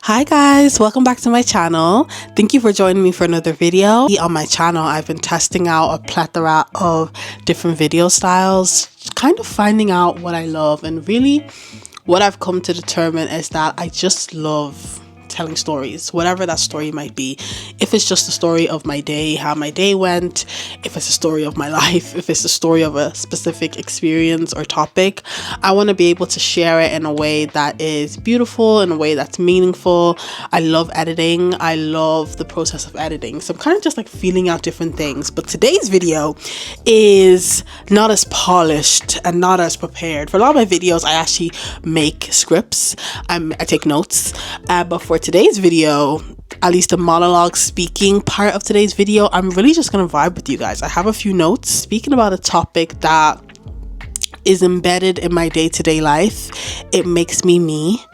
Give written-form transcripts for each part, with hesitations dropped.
Hi guys, welcome back to my channel. Thank you for joining me for another video. On my channel, I've been testing out a plethora of different video styles, kind of finding out what I love, and really what I've come to determine is that I just love telling stories, whatever that story might be. If it's just a story of my day, how my day went, if it's a story of my life, if it's a story of a specific experience or topic, I want to be able to share it in a way that is beautiful, in a way that's meaningful. I love editing. I love the process of editing. So I'm kind of just like feeling out different things. But today's video is not as polished and not as prepared. For a lot of my videos, I actually make scripts. I take notes. But for today's video, at least the monologue speaking part of today's video, I'm really just gonna vibe with you guys. I have a few notes speaking about a topic that is embedded in my day-to-day life. It makes me me.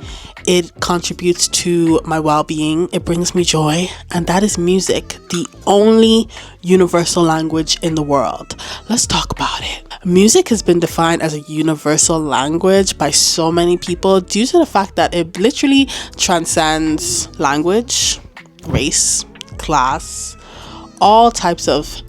It contributes to my well-being. It brings me joy, and that is music, the only universal language in the world. Let's talk about it. Music has been defined as a universal language by so many people due to the fact that it literally transcends language, race, class, all types of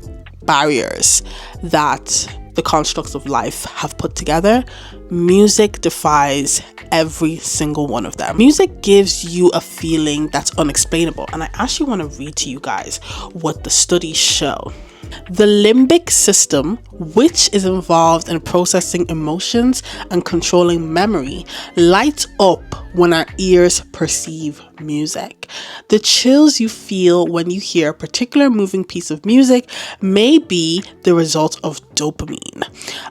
barriers that the constructs of life have put together. Music defies every single one of them. Music gives you a feeling that's unexplainable, and I actually want to read to you guys what the studies show. The limbic system, which is involved in processing emotions and controlling memory, lights up when our ears perceive music. The chills you feel when you hear a particular moving piece of music may be the result of dopamine,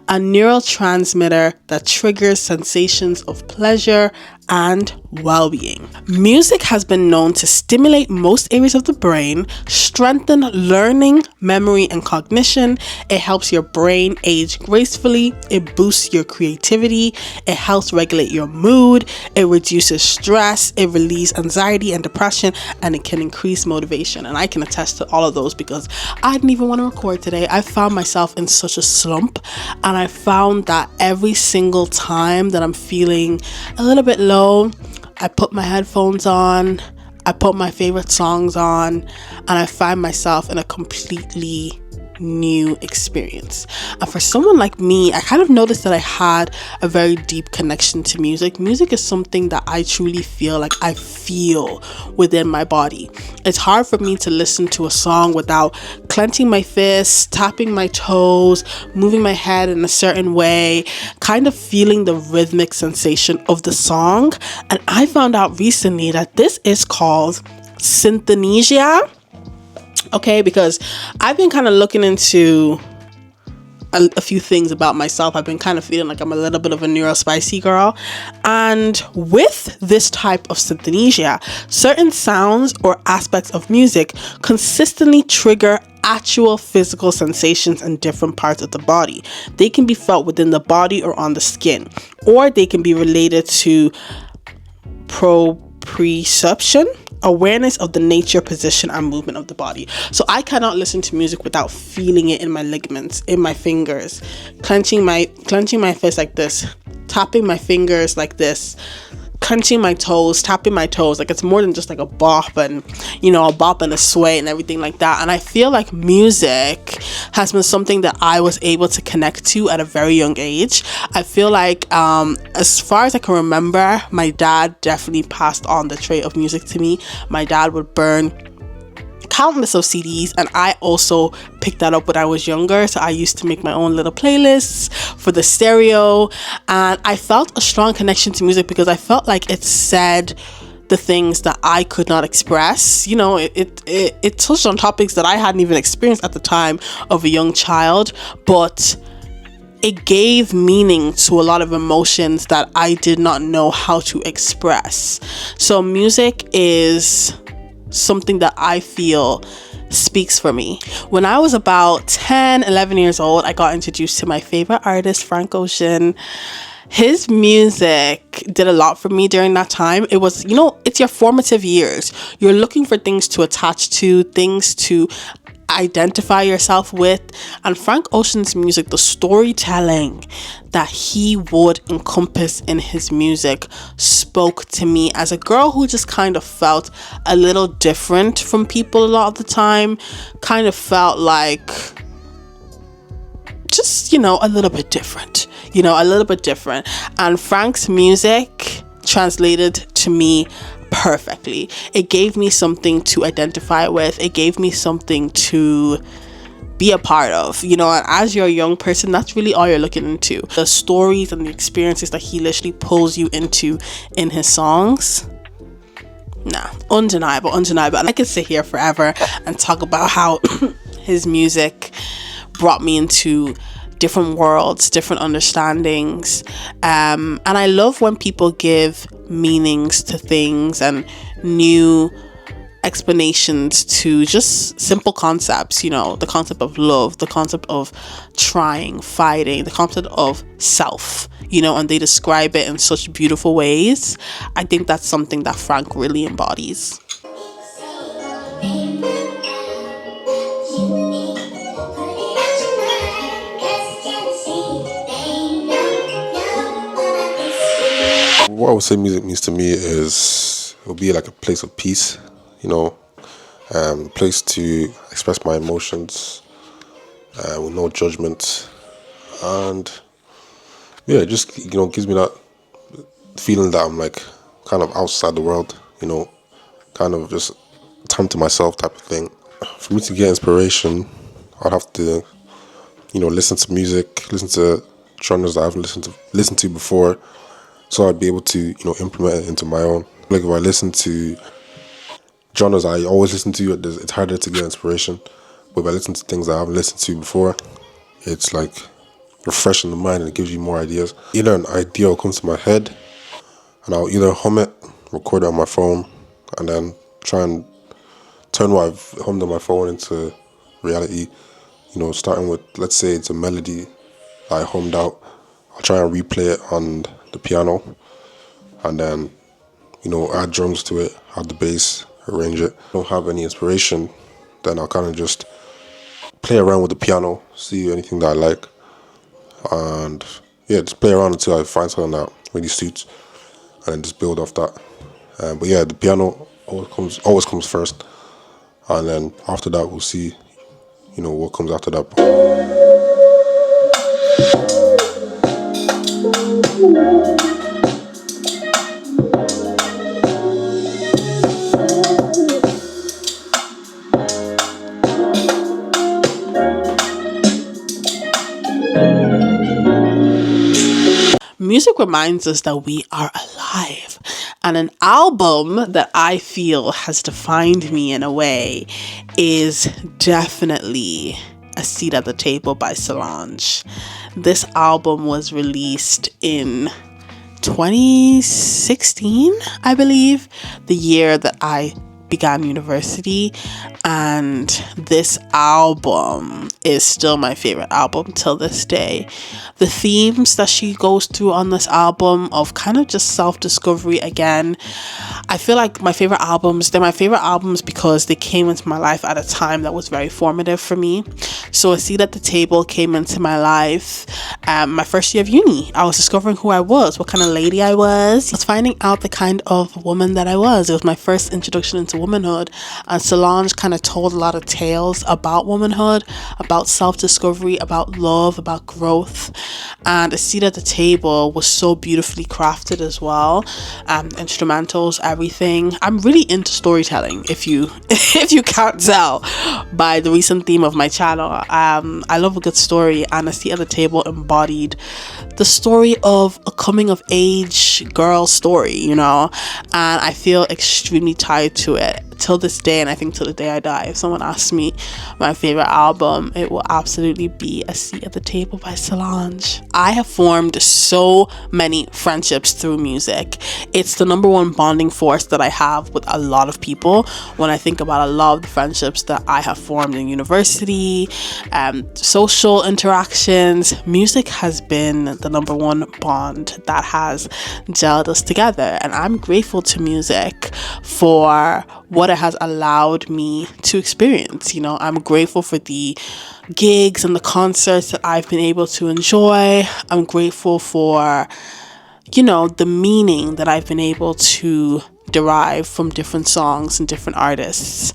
a neurotransmitter that triggers sensations of pleasure and well-being. Music has been known to stimulate most areas of the brain, strengthen learning, memory, and cognition. It helps your brain age gracefully. It boosts your creativity. It helps regulate your mood. It reduces stress. It relieves anxiety and depression, and it can increase motivation. And I can attest to all of those because I didn't even want to record today. I found myself in such a slump, and I found that every single time that I'm feeling a little bit low, I put my headphones on, I put my favorite songs on, and I find myself in a completely new experience. And for someone like me, I kind of noticed that I had a very deep connection to music. Music is something that I truly feel like I feel within my body. It's hard for me to listen to a song without clenching my fists, tapping my toes, moving my head in a certain way, kind of feeling the rhythmic sensation of the song. And I found out recently that this is called synesthesia. Okay, because I've been kind of looking into a few things about myself. I've been kind of feeling like I'm a little bit of a neurospicy girl. And with this type of synesthesia, certain sounds or aspects of music consistently trigger actual physical sensations in different parts of the body. They can be felt within the body or on the skin, or they can be related to proprioception, awareness of the nature, position, and movement of the body. So I cannot listen to music without feeling it in my ligaments, in my fingers, clenching my fist like this, tapping my fingers like this, clenching my toes, tapping my toes. Like, it's more than just like a bop and a sway and everything like that. And I feel like music has been something that I was able to connect to at a very young age. I feel like as far as I can remember, my dad definitely passed on the trait of music to me. My dad would burn countless of CDs, and I also picked that up when I was younger. So I used to make my own little playlists for the stereo, and I felt a strong connection to music because I felt like it said the things that I could not express. It touched on topics that I hadn't even experienced at the time of a young child, but it gave meaning to a lot of emotions that I did not know how to express. So music is something that I feel speaks for me. When I was about 11 years old, I got introduced to my favorite artist, Frank Ocean. His music did a lot for me during that time. It was, it's your formative years. You're looking for things to attach to, things to identify yourself with. And Frank Ocean's music, the storytelling that he would encompass in his music spoke to me as a girl who just kind of felt a little different from people a lot of the time. Kind of felt like just, a little bit different, And Frank's music translated to me perfectly. It gave me something to identify with. It gave me something to be a part of, and as you're a young person, that's really all you're looking into. The stories and the experiences that he literally pulls you into in his songs. Undeniable. And I could sit here forever and talk about how his music brought me into different worlds, different understandings. And I love when people give meanings to things and new explanations to just simple concepts, the concept of love, the concept of trying, fighting, the concept of self, and they describe it in such beautiful ways. I think that's something that Frank really embodies. What I would say music means to me is it will be like a place of peace, place to express my emotions with no judgment, and it just gives me that feeling that I'm like kind of outside the world, kind of just time to myself type of thing. For me to get inspiration, I'd have to listen to music, listen to genres that I haven't listened to before, so I'd be able to implement it into my own. Like if I listen to genres I always listen to, it's harder to get inspiration. But if I listen to things I haven't listened to before, it's like refreshing the mind and it gives you more ideas. Either an idea will come to my head and I'll either hum it, record it on my phone, and then try and turn what I've hummed on my phone into reality. Starting with, let's say it's a melody that I hummed out, I'll try and replay it on the piano, and then add drums to it, add the bass, arrange it. Don't have any inspiration, then I'll kind of just play around with the piano, see anything that I like, and just play around until I find something that really suits, and then just build off that. But the piano always comes first, and then after that we'll see what comes after that. Music reminds us that we are alive, and an album that I feel has defined me in a way is definitely A Seat at the Table by Solange. This album was released in 2016, I believe, the year that I began university, and this album is still my favorite album till this day. The themes that she goes through on this album of kind of just self-discovery again, I feel like they're my favorite albums because they came into my life at a time that was very formative for me. So A Seat at the Table came into my life my first year of uni. I was discovering who I was, what kind of lady I was finding out the kind of woman that I was. It was my first introduction into womanhood, and Solange kind of told a lot of tales about womanhood, about self-discovery, about love, about growth. And A Seat at the Table was so beautifully crafted as well. Instrumentals, everything. I'm really into storytelling, if you can't tell by the recent theme of my channel. I love a good story, and A Seat at the Table embodied the story of a coming of age girl story, and I feel extremely tied to it till this day, and I think till the day I die. If someone asks me my favorite album, it will absolutely be A Seat at the Table by Solange. I have formed so many friendships through music. It's the number one bonding force that I have with a lot of people. When I think about a lot of the friendships that I have formed in university, social interactions, music has been the number one bond that has gelled us together, and I'm grateful to music for what it has allowed me to experience. You know, I'm grateful for the gigs and the concerts that I've been able to enjoy. I'm grateful for, you know, the meaning that I've been able to derive from different songs and different artists.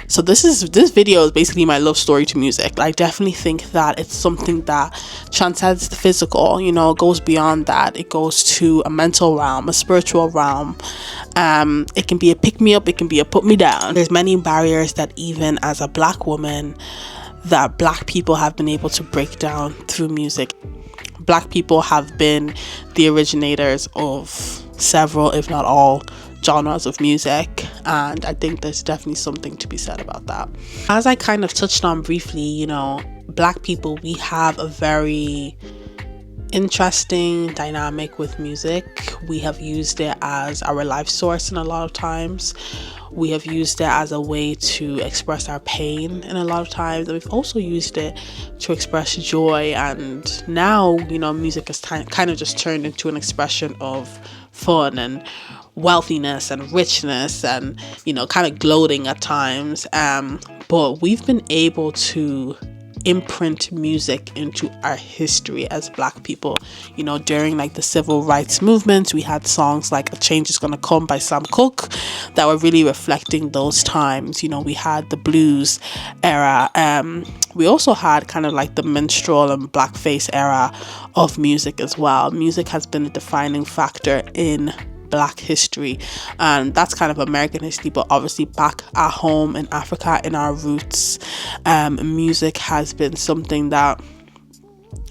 So this video is basically my love story to music. I definitely think that it's something that transcends the physical, you know, it goes beyond that. It goes to a mental realm, a spiritual realm. It can be a pick me up, it can be a put me down. There's many barriers that even as a Black woman that Black people have been able to break down through music. Black people have been the originators of several, if not all, genres of music, and I think there's definitely something to be said about that. As I kind of touched on briefly, you know, Black people, we have a very interesting dynamic with music. We have used it as our life source in a lot of times. We have used it as a way to express our pain in a lot of times, and we've also used it to express joy. And now, you know, music has kind of just turned into an expression of fun and wealthiness and richness and, you know, kind of gloating at times. But we've been able to imprint music into our history as Black people. You know, during like the civil rights movement, we had songs like A Change Is Gonna Come by Sam Cooke that were really reflecting those times. You know, we had the blues era. We also had kind of like the minstrel and blackface era of music as well. Music has been a defining factor in Black history, and that's kind of American history, but obviously back at home in Africa, in our roots, music has been something that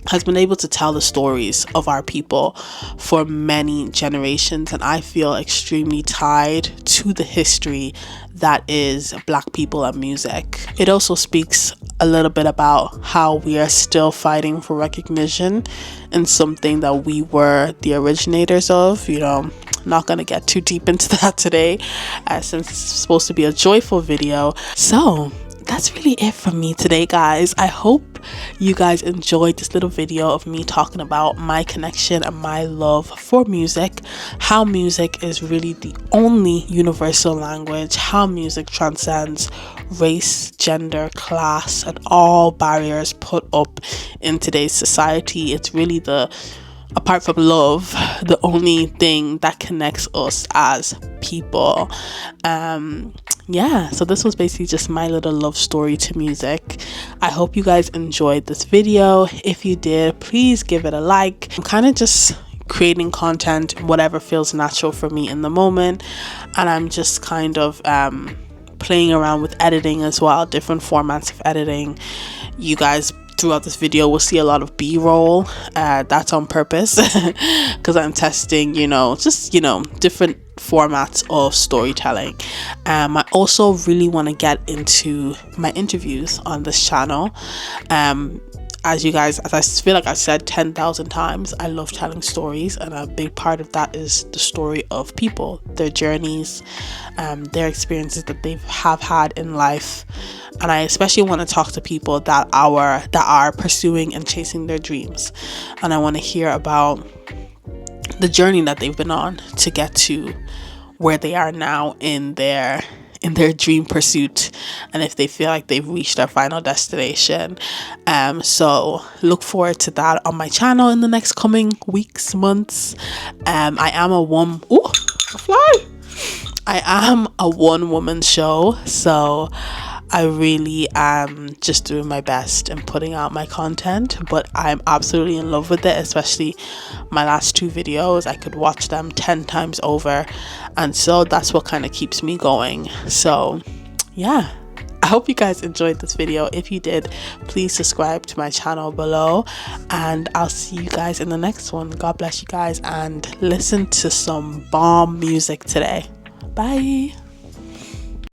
has been able to tell the stories of our people for many generations, and I feel extremely tied to the history that is Black people and music. It also speaks a little bit about how we are still fighting for recognition in something that we were the originators of. You know, not gonna get too deep into that today, since it's supposed to be a joyful video. So that's really it from me today, guys. I hope you guys enjoyed this little video of me talking about my connection and my love for music, how music is really the only universal language, how music transcends race, gender, class, and all barriers put up in today's society. It's really apart from love, the only thing that connects us as people. Yeah, so this was basically just my little love story to music. I hope you guys enjoyed this video. If you did, please give it a like. I'm kind of just creating content, whatever feels natural for me in the moment, and I'm just kind of playing around with editing as well, different formats of editing. You guys throughout this video will see a lot of b-roll. That's on purpose because I'm testing, you know, just, you know, different formats of storytelling. I also really want to get into my interviews on this channel. As I feel like I've said 10,000 times, I love telling stories, and a big part of that is the story of people, their journeys, their experiences that they have had in life. And I especially want to talk to people that are pursuing and chasing their dreams, and I want to hear about the journey that they've been on to get to where they are now in their dream pursuit, and if they feel like they've reached their final destination. So look forward to that on my channel in the next coming weeks, months. I am a one-woman show, so I really am just doing my best and putting out my content, but I'm absolutely in love with it, especially my last 2 videos. I could watch them 10 times over, and so that's what kind of keeps me going. So yeah, I hope you guys enjoyed this video. If you did, please subscribe to my channel below, and I'll see you guys in the next one. God bless you guys, and listen to some bomb music today. Bye.